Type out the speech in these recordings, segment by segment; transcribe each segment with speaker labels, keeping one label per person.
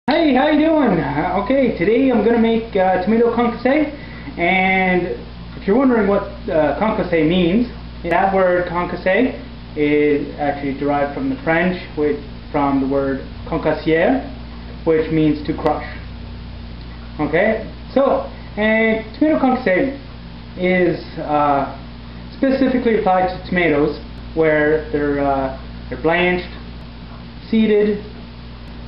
Speaker 1: Hey, how you doing? Okay, today I'm going to make tomato concassé, and if you're wondering what concassé means, that word concassé is actually derived from the French, from the word concassière, which means to crush. Okay, so tomato concassé is specifically applied to tomatoes where they're blanched, seeded,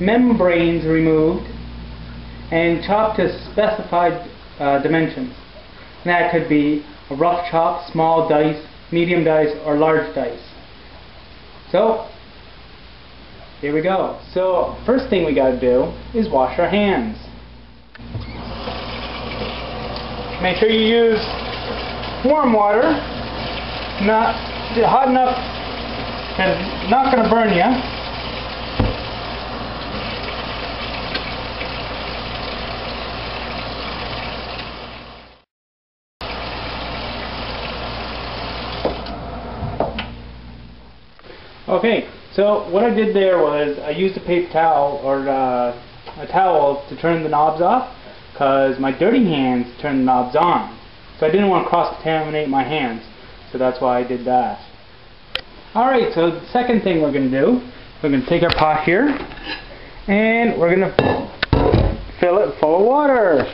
Speaker 1: membranes removed, and chopped to specified dimensions. And that could be a rough chop, small dice, medium dice, or large dice. So here we go. So first thing we got to do is wash our hands. Make sure you use warm water, not hot enough because it's not going to burn you. Okay, so what I did there was I used a paper towel or a towel to turn the knobs off, because my dirty hands turn the knobs on. So I didn't want to cross-contaminate my hands, so that's why I did that. Alright, so the second thing we're going to do, we're going to take our pot here and we're going to fill it full of water.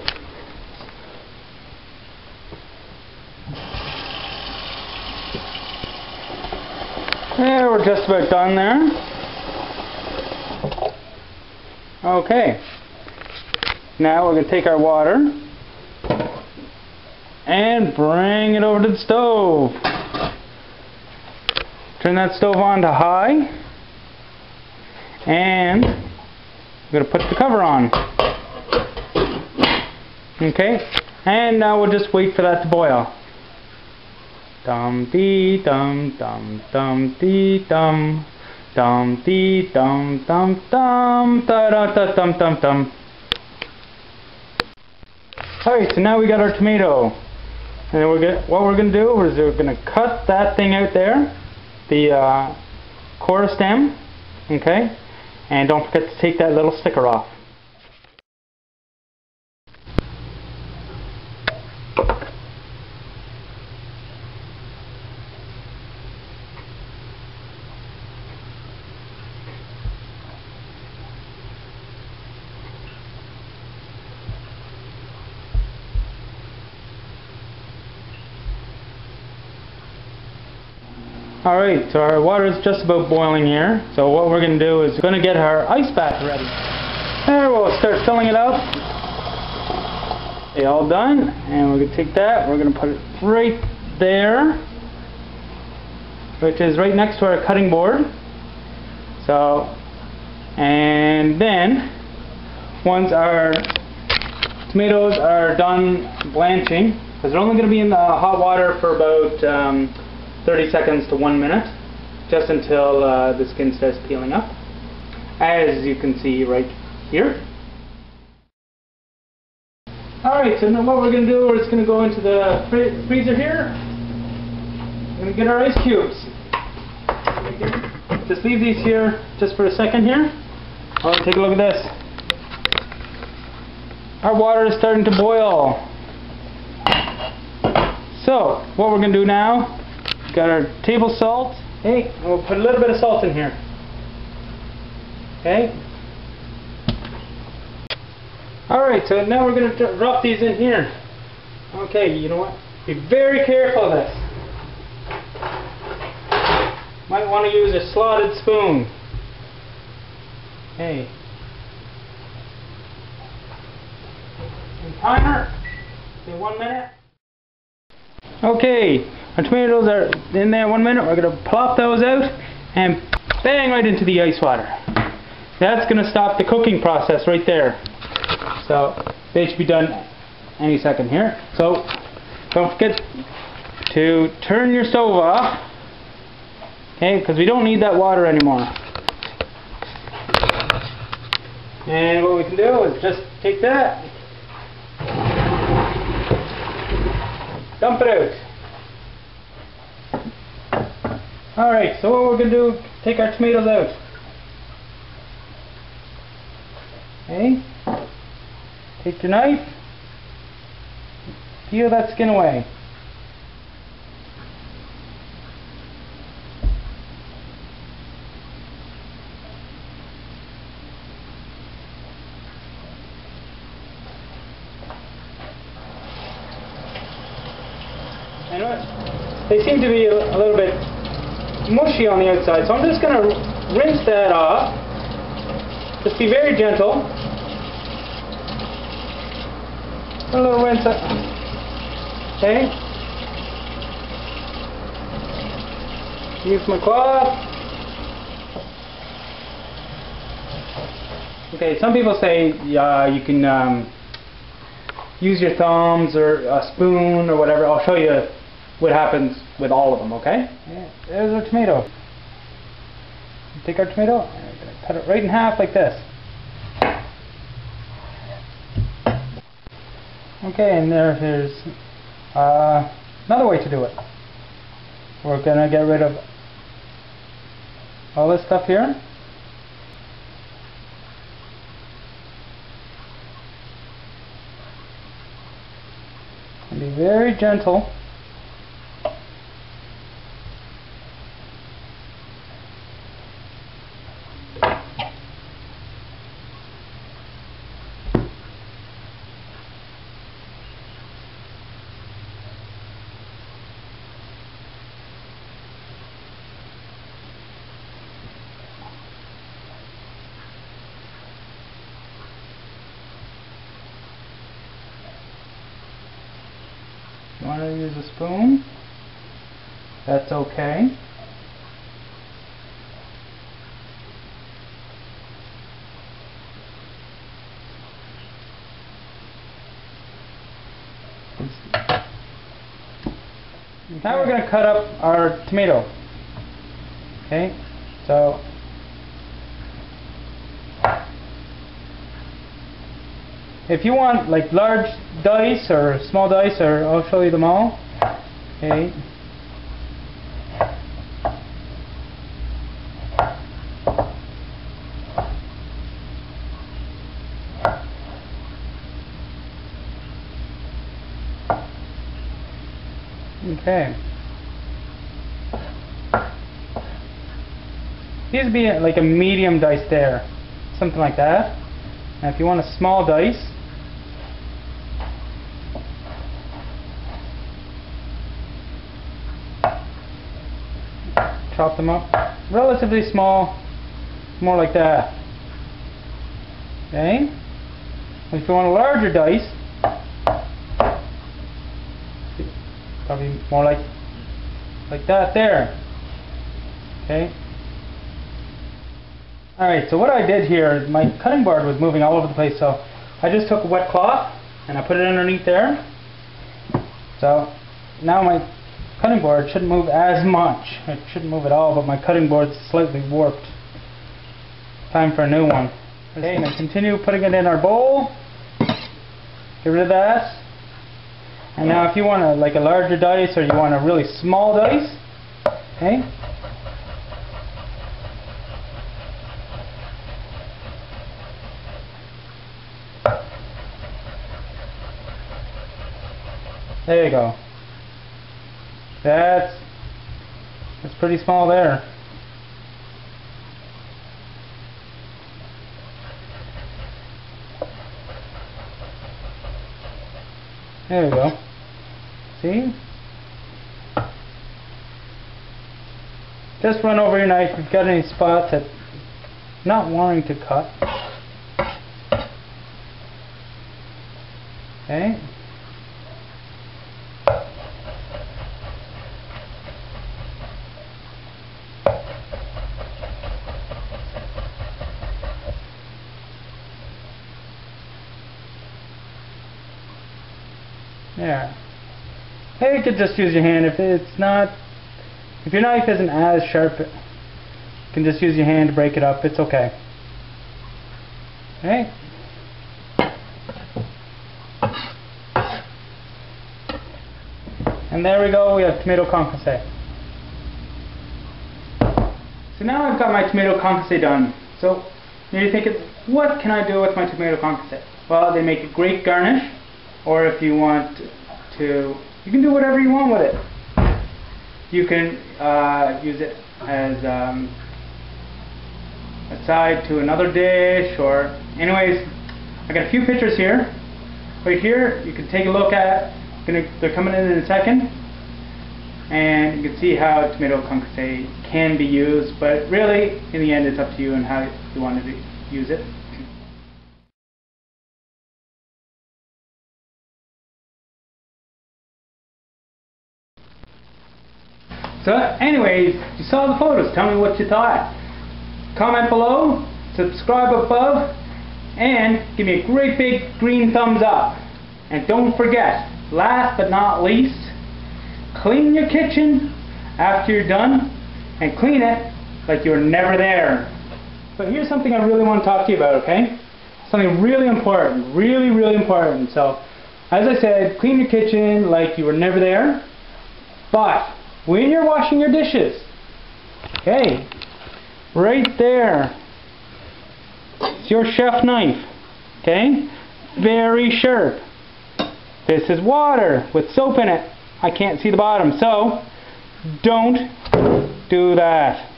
Speaker 1: There, we're just about done there. Okay. Now we're going to take our water and bring it over to the stove. Turn that stove on to high. And we're going to put the cover on. Okay. And now we'll just wait for that to boil. Dum dee dum dum dum dee dum dum dee dum dum dum da da da dum dum dum. Alright, so now we got our tomato, and what we're gonna do is we're gonna cut that thing out there, the core stem, okay, and don't forget to take that little sticker off. Alright, so our water is just about boiling here. So what we're going to do is we're going to get our ice bath ready. There, we'll start filling it up. Okay, all done. And we're going to take that, we're going to put it right there, which is right next to our cutting board. So, and then, once our tomatoes are done blanching, because they're only going to be in the hot water for about 30 seconds to 1 minute, just until the skin starts peeling up, as you can see right here. Alright, so now what we're going to do, we're just going to go into the freezer here. We're going to get our ice cubes. Just leave these here just for a second here. Alright, take a look at this. Our water is starting to boil. So, what we're going to do now, got our table salt. Okay, and we'll put a little bit of salt in here. Okay. Alright, so now we're going to drop these in here. Okay, you know what? Be very careful of this. Might want to use a slotted spoon. Okay. And timer. Okay, 1 minute. Okay. Our tomatoes are in there 1 minute. We're going to plop those out and bang right into the ice water. That's going to stop the cooking process right there. So they should be done any second here. So don't forget to turn your stove off. Okay, because we don't need that water anymore. And what we can do is just take that, dump it out. Alright, so what we're going to do, take our tomatoes out. Okay. Take your knife. Peel that skin away. I know they seem to be a little bit mushy on the outside, so I'm just going to rinse that off. Just be very gentle. Put a little rinse up. Okay. Use my cloth. Okay, some people say you can use your thumbs or a spoon or whatever. I'll show you what happens with all of them, okay? Yeah, there's our tomato. Take our tomato and cut it right in half like this. Okay, and here's another way to do it. We're going to get rid of all this stuff here. And be very gentle. If you want to use a spoon, that's okay. Now we're going to cut up our tomato. Okay, so if you want like large dice or small dice, or I'll show you them all. Okay. Okay. These would be like a medium dice there, something like that. Now if you want a small dice, chop them up relatively small, more like that. Okay. And if you want a larger dice, probably more like that there. Okay. Alright, so what I did here, my cutting board was moving all over the place, so I just took a wet cloth and I put it underneath there. So now my cutting board shouldn't move as much. It shouldn't move at all, but my cutting board's slightly warped. Time for a new one. Okay, now continue putting it in our bowl. Get rid of that. And now if you want like a larger dice, or you want a really small dice, okay, there you go. That's pretty small there. There we go. See? Just run over your knife if you've got any spots that not wanting to cut. Okay. There. Hey, you could just use your hand if your knife isn't as sharp. You can just use your hand to break it up. It's okay. Okay. And there we go. We have tomato concassé. So now I've got my tomato concassé done. So maybe think it's what can I do with my tomato concassé? Well, they make a great garnish, or if you want to, you can do whatever you want with it. You can use it as a side to another dish, or anyways, I got a few pictures here. Right here, you can take a look at. They're coming in a second, and you can see how tomato concassé can be used. But really, in the end, it's up to you and how you want to use it. So anyways, you saw the photos. Tell me what you thought. Comment below, subscribe above, and give me a great big green thumbs up. And don't forget, last but not least, clean your kitchen after you're done, and clean it like you were never there. But here's something I really want to talk to you about, okay? Something really important, really important. So, as I said, clean your kitchen like you were never there, but when you're washing your dishes, okay, right there, it's your chef knife, okay, very sharp. This is water with soap in it. I can't see the bottom, so don't do that,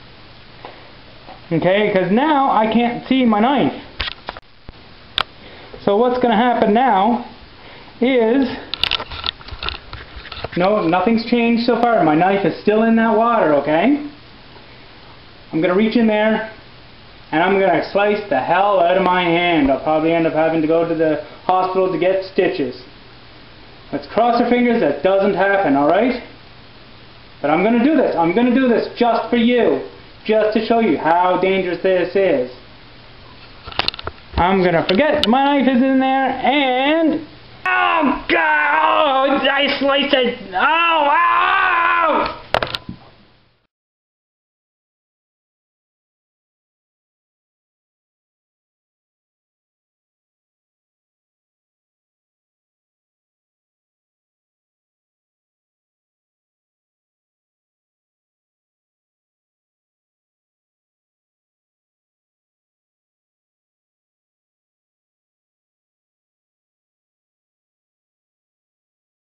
Speaker 1: okay, because now I can't see my knife. So what's going to happen now is, no, nothing's changed so far. My knife is still in that water, okay? I'm going to reach in there and I'm going to slice the hell out of my hand. I'll probably end up having to go to the hospital to get stitches. Let's cross our fingers that doesn't happen, alright? But I'm going to do this. I'm going to do this just for you. Just to show you how dangerous this is. I'm going to forget my knife is in there and... Oh God! Oh, I sliced it! Oh! Ah!